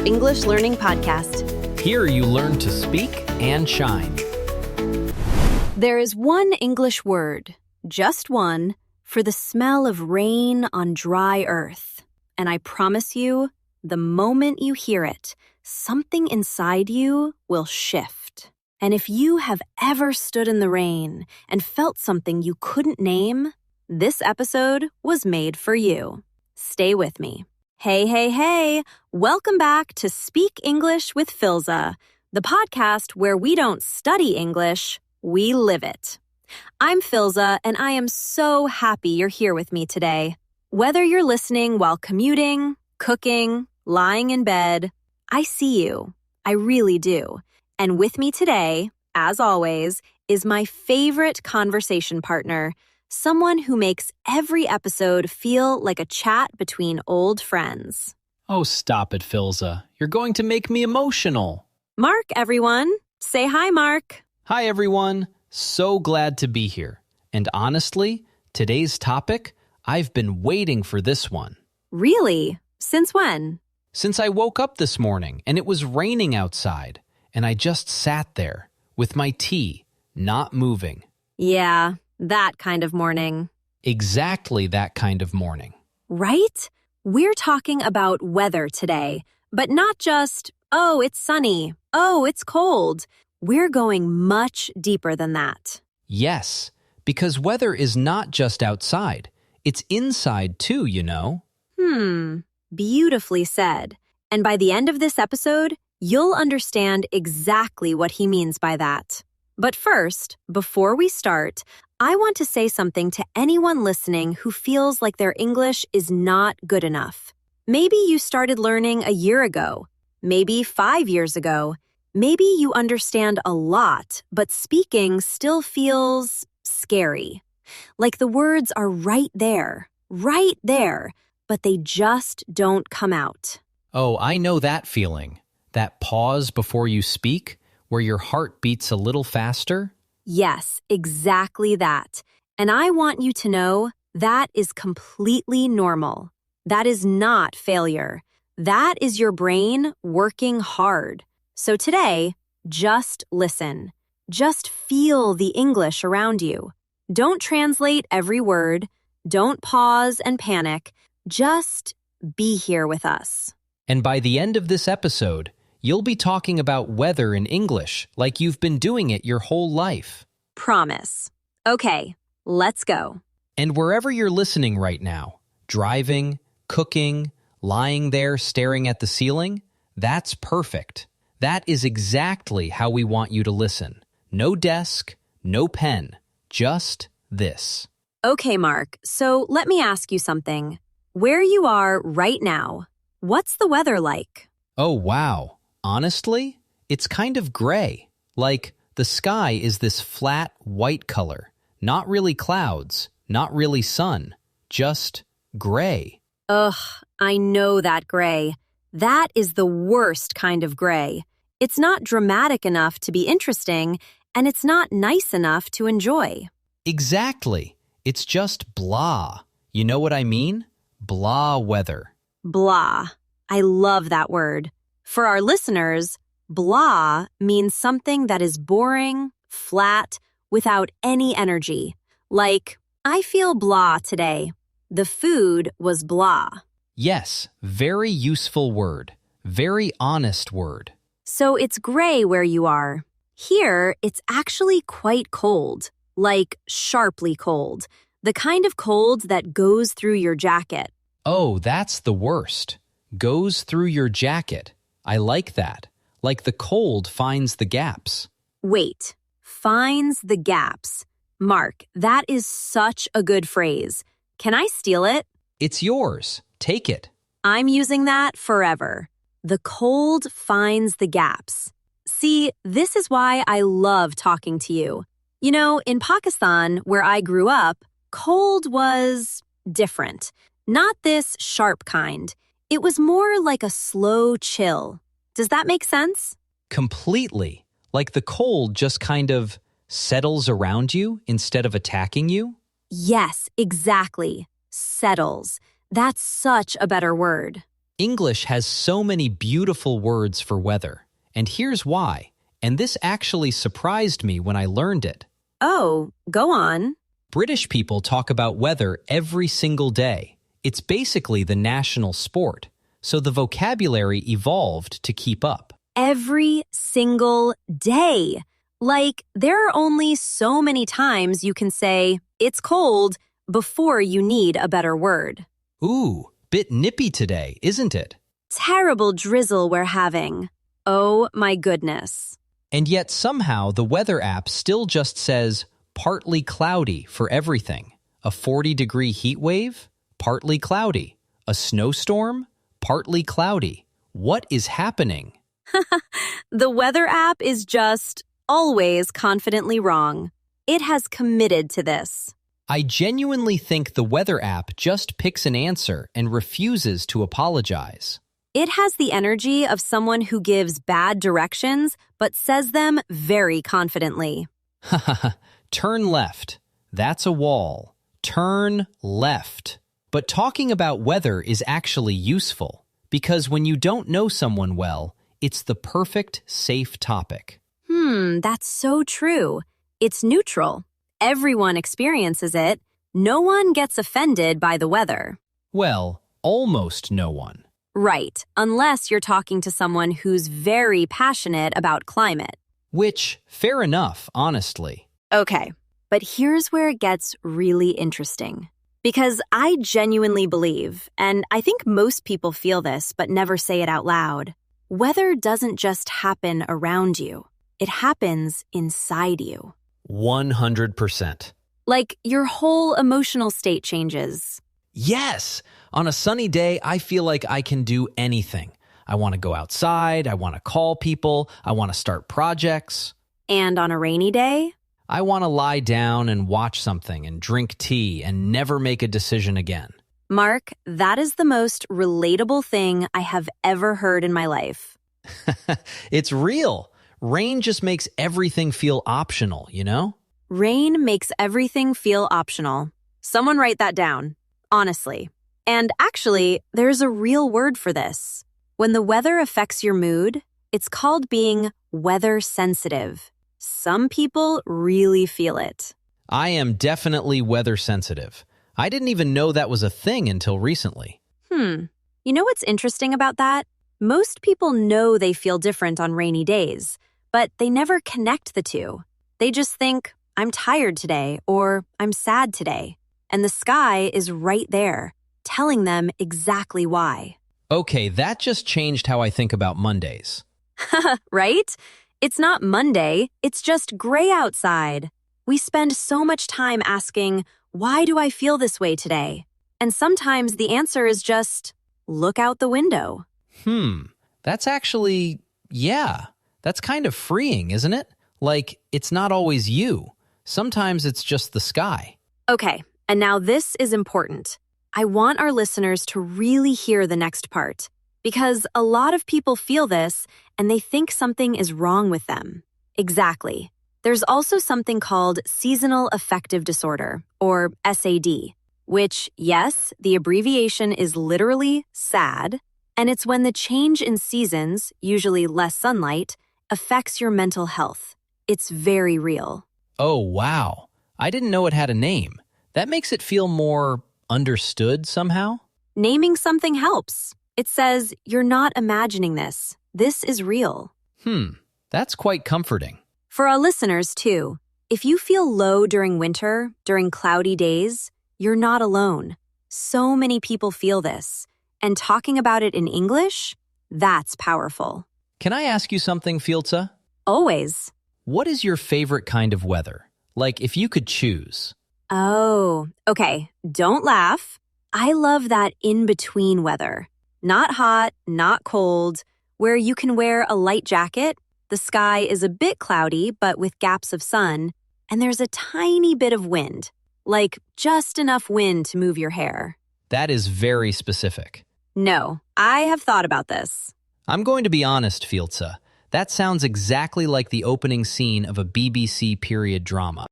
English learning podcast. Here you learn to speak and shine. There is one English word, just one, for the smell of rain on dry earth. And I promise you, the moment you hear it, something inside you will shift. And if you have ever stood in the rain and felt something you couldn't name, this episode was made for you. Stay with me. Hey. Welcome back to Speak English with Filza, the podcast where we don't study English, we live it. I'm Filza, and I am so happy you're here with me today. Whether you're listening while commuting, cooking, lying in bed, I see you. I really do. And with me today, as always, is my favorite conversation partner, someone who makes every episode feel like a chat between old friends. Oh, stop it, Filza. You're going to make me emotional. Mark, everyone. Say hi, Mark. Hi, everyone. So glad to be here. And honestly, today's topic, I've been waiting for this one. Really? Since when? Since I woke up this morning and it was raining outside, and I just sat there with my tea, not moving. Yeah, that kind of morning. Exactly that kind of morning. Right? We're talking about weather today, but not just, oh, it's sunny, oh, it's cold. We're going much deeper than that. Yes, because weather is not just outside. It's inside too, you know. Beautifully said. And by the end of this episode, you'll understand exactly what he means by that. But first, before we start, I want to say something to anyone listening who feels like their English is not good enough. Maybe you started learning a year ago, maybe 5 years ago. Maybe you understand a lot, but speaking still feels scary. Like the words are right there, but they just don't come out. Oh, I know that feeling. That pause before you speak, where your heart beats a little faster. Yes, exactly that. And I want you to know that is completely normal. That is not failure. That is your brain working hard. So today, just listen. Just feel the English around you. Don't translate every word. Don't pause and panic. Just be here with us. And by the end of this episode, you'll be talking about weather in English like you've been doing it your whole life. Promise. Okay, let's go. And wherever you're listening right now, driving, cooking, lying there staring at the ceiling, that's perfect. That is exactly how we want you to listen. No desk, no pen, just this. Okay, Mark, so let me ask you something. Where you are right now, what's the weather like? Oh, wow. Honestly, it's kind of gray. Like the sky is this flat white color. Not really clouds, not really sun, just gray. Ugh, I know that gray. That is the worst kind of gray. It's not dramatic enough to be interesting, and it's not nice enough to enjoy. Exactly. It's just blah. You know what I mean? Blah weather. Blah. I love that word. For our listeners, blah means something that is boring, flat, without any energy. Like, I feel blah today. The food was blah. Yes, very useful word. Very honest word. So it's gray where you are. Here, it's actually quite cold. Like, sharply cold. The kind of cold that goes through your jacket. Oh, that's the worst. Goes through your jacket. I like that. Like the cold finds the gaps. Wait, finds the gaps. Mark, that is such a good phrase. Can I steal it? It's yours. Take it. I'm using that forever. The cold finds the gaps. See, this is why I love talking to you. You know, in Pakistan, where I grew up, cold was different. Not this sharp kind. It was more like a slow chill. Does that make sense? Completely. Like the cold just kind of settles around you instead of attacking you? Yes, exactly. Settles. That's such a better word. English has so many beautiful words for weather, and here's why. And this actually surprised me when I learned it. Oh, go on. British people talk about weather every single day. It's basically the national sport, so the vocabulary evolved to keep up. Every single day. Like, there are only so many times you can say, it's cold, before you need a better word. Ooh, bit nippy today, isn't it? Terrible drizzle we're having. Oh my goodness. And yet somehow the weather app still just says partly cloudy for everything. A 40-degree heat wave? Partly cloudy. A snowstorm? Partly cloudy. What is happening? The weather app is just always confidently wrong. It has committed to this. I genuinely think the weather app just picks an answer and refuses to apologize. It has the energy of someone who gives bad directions but says them very confidently. Turn left. That's a wall. Turn left. But talking about weather is actually useful, because when you don't know someone well, it's the perfect, safe topic. That's so true. It's neutral. Everyone experiences it. No one gets offended by the weather. Well, almost no one. Right, unless you're talking to someone who's very passionate about climate. Which, fair enough, honestly. Okay, but here's where it gets really interesting. Because I genuinely believe, and I think most people feel this but never say it out loud, weather doesn't just happen around you. It happens inside you. 100%. Like your whole emotional state changes. Yes! On a sunny day, I feel like I can do anything. I want to go outside, I want to call people, I want to start projects. And on a rainy day? I want to lie down and watch something and drink tea and never make a decision again. Mark, that is the most relatable thing I have ever heard in my life. It's real. Rain just makes everything feel optional, you know? Rain makes everything feel optional. Someone write that down, honestly. And actually, there's a real word for this. When the weather affects your mood, it's called being weather sensitive. Some people really feel it. I am definitely weather sensitive. I didn't even know that was a thing until recently. You know what's interesting about that? Most people know they feel different on rainy days, but they never connect the two. They just think, I'm tired today, or I'm sad today. And the sky is right there, telling them exactly why. Okay, that just changed how I think about Mondays. Right? It's not Monday, it's just gray outside. We spend so much time asking, why do I feel this way today? And sometimes the answer is just, look out the window. That's actually, yeah, that's kind of freeing, isn't it? Like, it's not always you. Sometimes it's just the sky. Okay, and now this is important. I want our listeners to really hear the next part, because a lot of people feel this and they think something is wrong with them. Exactly. There's also something called seasonal affective disorder, or SAD, which, yes, the abbreviation is literally SAD, and it's when the change in seasons, usually less sunlight, affects your mental health. It's very real. Oh, wow. I didn't know it had a name. That makes it feel more understood somehow? Naming something helps. It says, you're not imagining this. This is real. That's quite comforting. For our listeners, too, if you feel low during winter, during cloudy days, you're not alone. So many people feel this. And talking about it in English, that's powerful. Can I ask you something, Filza? Always. What is your favorite kind of weather? Like, if you could choose. Oh, okay. Don't laugh. I love that in-between weather. Not hot, not cold, where you can wear a light jacket, the sky is a bit cloudy but with gaps of sun, and there's a tiny bit of wind, like just enough wind to move your hair. That is very specific. No, I have thought about this. I'm going to be honest, Filza. That sounds exactly like the opening scene of a BBC period drama.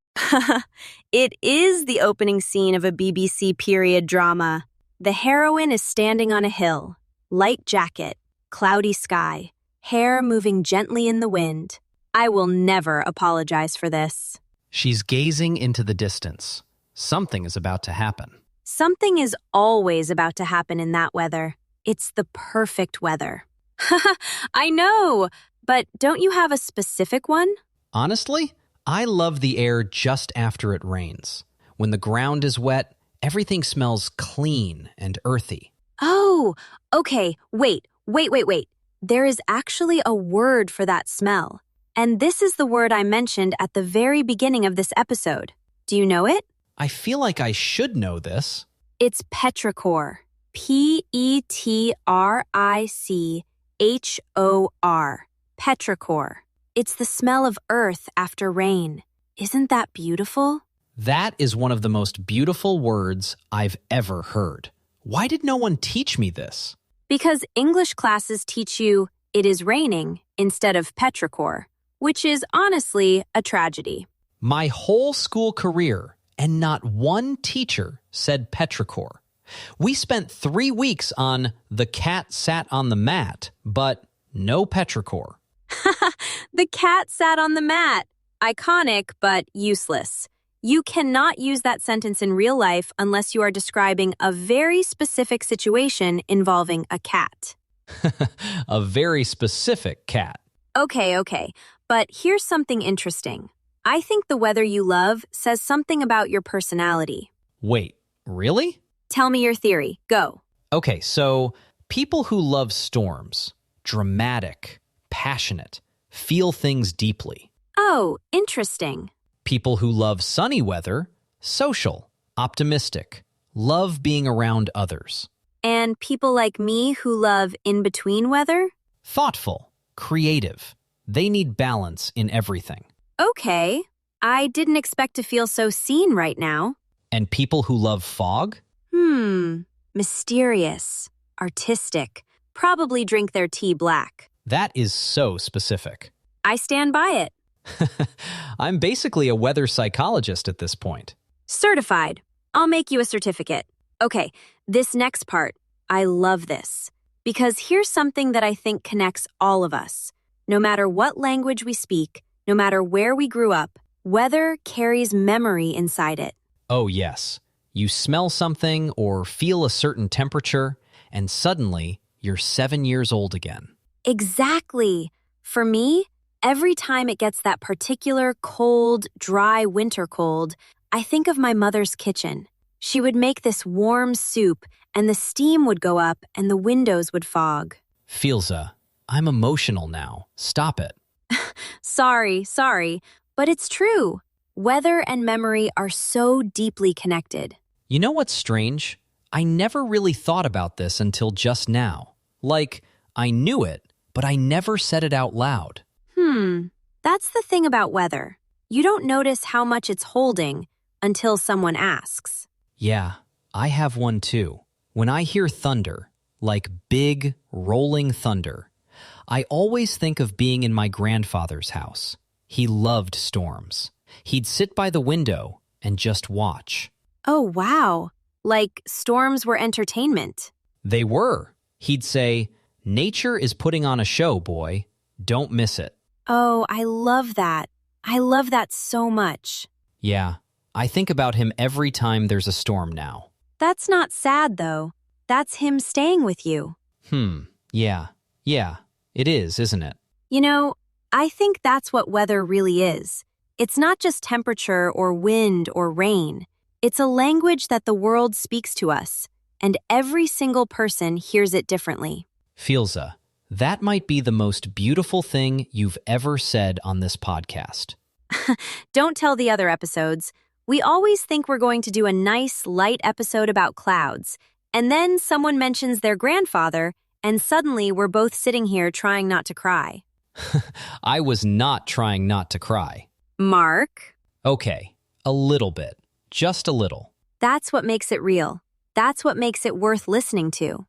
It is the opening scene of a BBC period drama. The heroine is standing on a hill. light jacket, cloudy sky, hair moving gently in the wind. I will never apologize for this. She's gazing into the distance. Something is about to happen. Something is always about to happen in that weather. It's the perfect weather. I know, but don't you have a specific one? Honestly, I love the air just after it rains. When the ground is wet, everything smells clean and earthy. Oh, okay, wait. There is actually a word for that smell. And this is the word I mentioned at the very beginning of this episode. Do you know it? I feel like I should know this. It's petrichor. Petrichor. Petrichor. It's the smell of earth after rain. Isn't that beautiful? That is one of the most beautiful words I've ever heard. Why did no one teach me this? Because English classes teach you it is raining instead of petrichor, which is honestly a tragedy. My whole school career, and not one teacher said petrichor. We spent 3 weeks on The Cat Sat on the Mat, but no petrichor. The cat sat on the mat. Iconic, but useless. You cannot use that sentence in real life unless you are describing a very specific situation involving a cat. A very specific cat. Okay. But here's something interesting. I think the weather you love says something about your personality. Wait, really? Tell me your theory. Go. Okay, so people who love storms, dramatic, passionate, feel things deeply. Oh, interesting. People who love sunny weather, social, optimistic, love being around others. And people like me who love in-between weather? Thoughtful, creative. They need balance in everything. Okay. I didn't expect to feel so seen right now. And people who love fog? Mysterious, artistic, probably drink their tea black. That is so specific. I stand by it. I'm basically a weather psychologist at this point. Certified. I'll make you a certificate. Okay, this next part, I love this. Because here's something that I think connects all of us. No matter what language we speak, no matter where we grew up, weather carries memory inside it. Oh, yes. You smell something or feel a certain temperature, and suddenly you're 7 years old again. Exactly. For me, every time it gets that particular cold, dry winter cold, I think of my mother's kitchen. She would make this warm soup, and the steam would go up and the windows would fog. Filza, I'm emotional now. Stop it. Sorry, but it's true. Weather and memory are so deeply connected. You know what's strange? I never really thought about this until just now. Like, I knew it, but I never said it out loud. That's the thing about weather. You don't notice how much it's holding until someone asks. Yeah, I have one too. When I hear thunder, like big, rolling thunder, I always think of being in my grandfather's house. He loved storms. He'd sit by the window and just watch. Oh, wow. Like storms were entertainment. They were. He'd say, "Nature is putting on a show, boy. Don't miss it." Oh, I love that. I love that so much. Yeah, I think about him every time there's a storm now. That's not sad, though. That's him staying with you. Yeah, it is, isn't it? You know, I think that's what weather really is. It's not just temperature or wind or rain. It's a language that the world speaks to us, and every single person hears it differently. Filza, that might be the most beautiful thing you've ever said on this podcast. Don't tell the other episodes. We always think we're going to do a nice, light episode about clouds, and then someone mentions their grandfather, and suddenly we're both sitting here trying not to cry. I was not trying not to cry. Mark? Okay, a little bit. Just a little. That's what makes it real. That's what makes it worth listening to.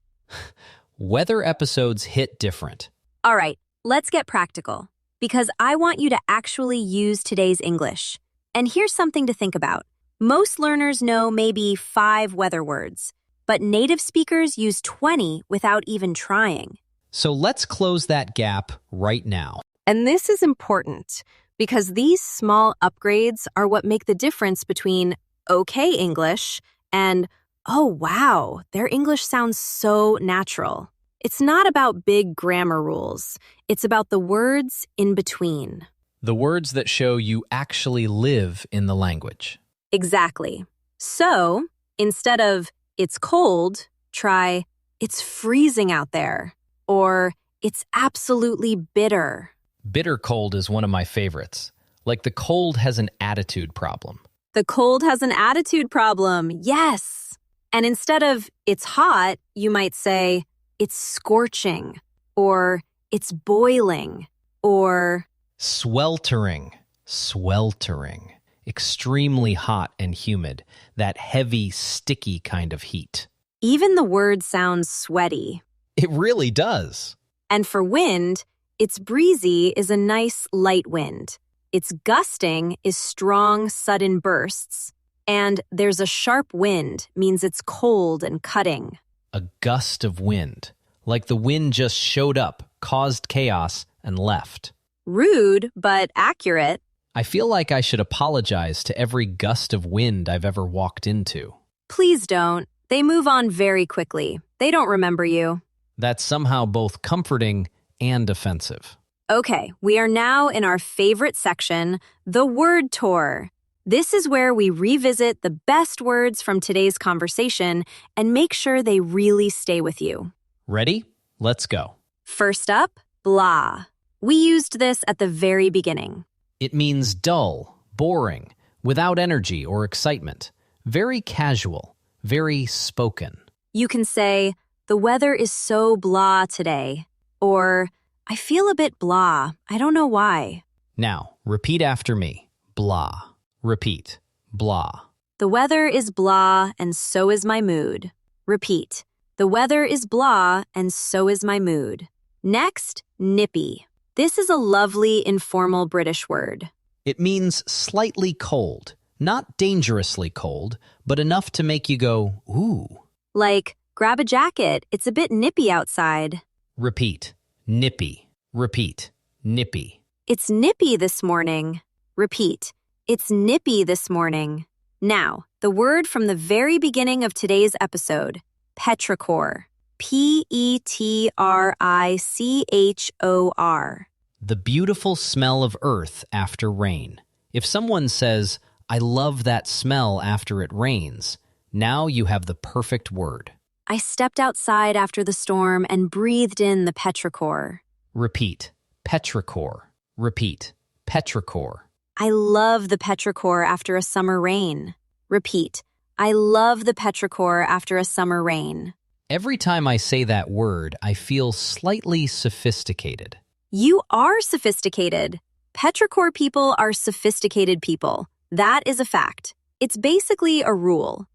Weather episodes hit different. All right, let's get practical, because I want you to actually use today's English. And here's something to think about. Most learners know maybe 5 weather words. but native speakers use 20 without even trying. So let's close that gap right now. And this is important because these small upgrades are what make the difference between okay English and, oh wow, their English sounds so natural. It's not about big grammar rules. It's about the words in between. The words that show you actually live in the language. Exactly. So, instead of it's cold, try it's freezing out there or it's absolutely bitter. Bitter cold is one of my favorites. Like the cold has an attitude problem. The cold has an attitude problem, yes. And instead of it's hot, you might say it's scorching or it's boiling or Sweltering, sweltering. Extremely hot and humid. That heavy, sticky kind of heat. even the word sounds sweaty. It really does. And for wind, it's breezy is a nice light wind. It's gusting is strong, sudden bursts. And there's a sharp wind means it's cold and cutting. A gust of wind. Like the wind just showed up, caused chaos, and left. Rude, but accurate. I feel like I should apologize to every gust of wind I've ever walked into. Please don't. They move on very quickly. They don't remember you. That's somehow both comforting and offensive. Okay, we are now in our favorite section, the word tour. This is where we revisit the best words from today's conversation and make sure they really stay with you. Ready? Let's go. First up, blah. We used this at the very beginning. It means dull, boring, without energy or excitement. Very casual, very spoken. You can say, the weather is so blah today, or I feel a bit blah. I don't know why. Now, repeat after me. Blah. Repeat. Blah. The weather is blah, and so is my mood. Repeat. The weather is blah, and so is my mood. Next, nippy. This is a lovely, informal British word. It means slightly cold. Not dangerously cold, but enough to make you go, ooh. Like, grab a jacket. It's a bit nippy outside. Repeat. Nippy. Repeat. Nippy. It's nippy this morning. Repeat. It's nippy this morning. Now, the word from the very beginning of today's episode, petrichor. Petrichor. The beautiful smell of earth after rain. If someone says, I love that smell after it rains, now you have the perfect word. I stepped outside after the storm and breathed in the petrichor. Repeat. Petrichor. Repeat. Petrichor. I love the petrichor after a summer rain. Repeat. I love the petrichor after a summer rain. Every time I say that word, I feel slightly sophisticated. You are sophisticated. Petrichor people are sophisticated people. That is a fact. It's basically a rule.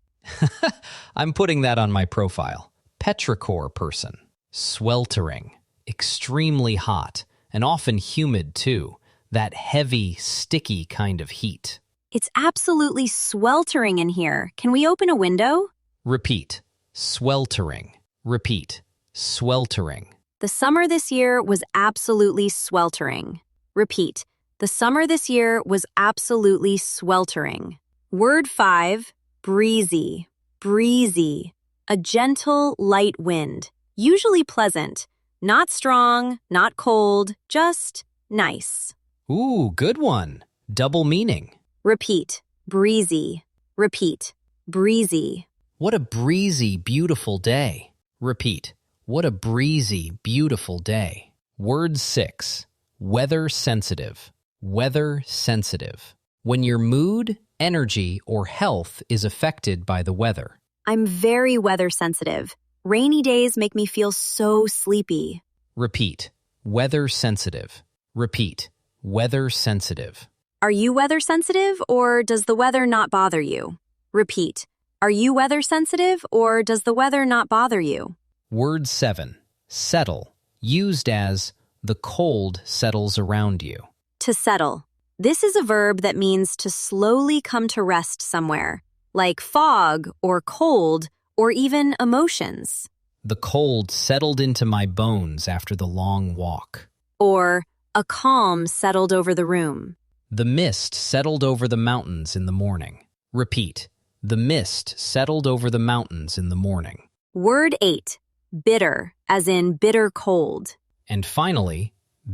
I'm putting that on my profile. Petrichor person. Sweltering. Extremely hot, and often humid too. That heavy, sticky kind of heat. It's absolutely sweltering in here. Can we open a window? Repeat. Sweltering. Repeat. Sweltering. The summer this year was absolutely sweltering. Repeat. The summer this year was absolutely sweltering. Word 5, breezy. Breezy. A gentle, light wind. Usually pleasant. Not strong, not cold, just nice. Ooh, good one. Double meaning. Repeat. Breezy. Repeat. Breezy. What a breezy, beautiful day. Repeat. What a breezy, beautiful day. Word 6. Weather sensitive. Weather sensitive. When your mood, energy, or health is affected by the weather. I'm very weather sensitive. Rainy days make me feel so sleepy. Repeat. Weather sensitive. Repeat. Weather sensitive. Are you weather sensitive, or does the weather not bother you? Repeat. Are you weather sensitive, or does the weather not bother you? Word 7. Settle. Used as the cold settles around you. To settle. This is a verb that means to slowly come to rest somewhere, like fog or cold or even emotions. The cold settled into my bones after the long walk. Or a calm settled over the room. The mist settled over the mountains in the morning. Repeat. The mist settled over the mountains in the morning. Word 8. Bitter, as in bitter cold. And finally,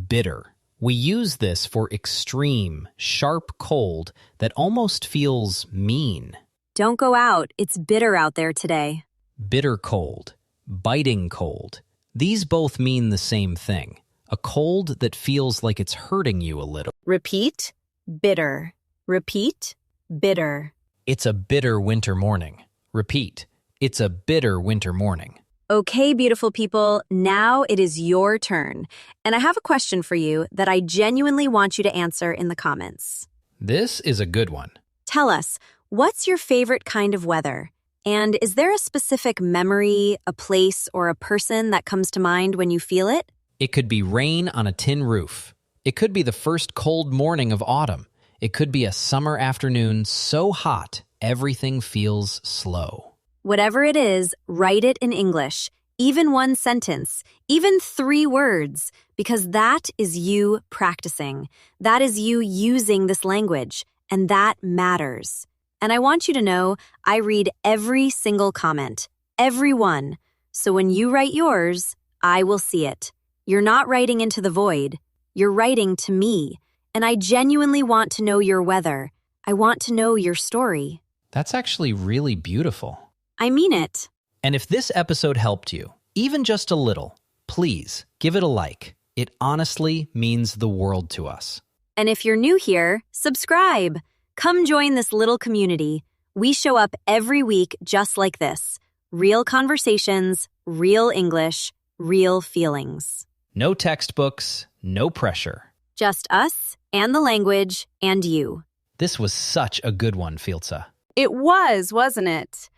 bitter. We use this for extreme, sharp cold that almost feels mean. Don't go out, it's bitter out there today. Bitter cold, biting cold. These both mean the same thing. A cold that feels like it's hurting you a little. Repeat, bitter. Repeat, bitter. It's a bitter winter morning. Repeat. It's a bitter winter morning. Okay, beautiful people, now it is your turn. And I have a question for you that I genuinely want you to answer in the comments. This is a good one. Tell us, what's your favorite kind of weather? And is there a specific memory, a place, or a person that comes to mind when you feel it? It could be rain on a tin roof. It could be the first cold morning of autumn. It could be a summer afternoon so hot, everything feels slow. Whatever it is, write it in English, even one sentence, even 3 words, because that is you practicing. That is you using this language, and that matters. And I want you to know I read every single comment, every one. So when you write yours, I will see it. You're not writing into the void. You're writing to me. And I genuinely want to know your weather. I want to know your story. That's actually really beautiful. I mean it. And if this episode helped you, even just a little, please give it a like. It honestly means the world to us. And if you're new here, subscribe. Come join this little community. We show up every week just like this. Real conversations, real English, real feelings. No textbooks, no pressure. Just us and the language and you. This was such a good one, Filza. It was, wasn't it?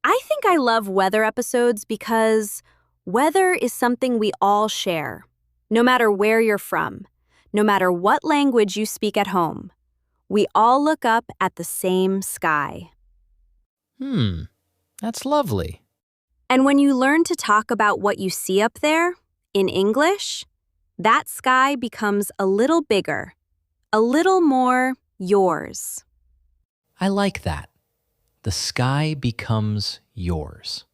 I think I love weather episodes because weather is something we all share, no matter where you're from, no matter what language you speak at home. We all look up at the same sky. That's lovely. And when you learn to talk about what you see up there, in English, that sky becomes a little bigger, a little more yours. I like that. The sky becomes yours.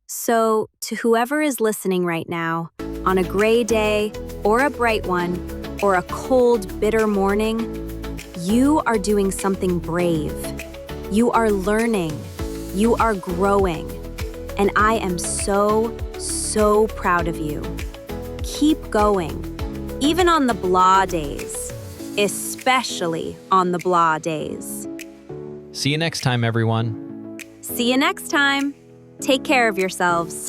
So, to whoever is listening right now, on a gray day, or a bright one, or a cold, bitter morning, you are doing something brave. You are learning. You are growing. And I am so, so proud of you. Keep going, even on the blah days, especially on the blah days. See you next time, everyone. See you next time. Take care of yourselves.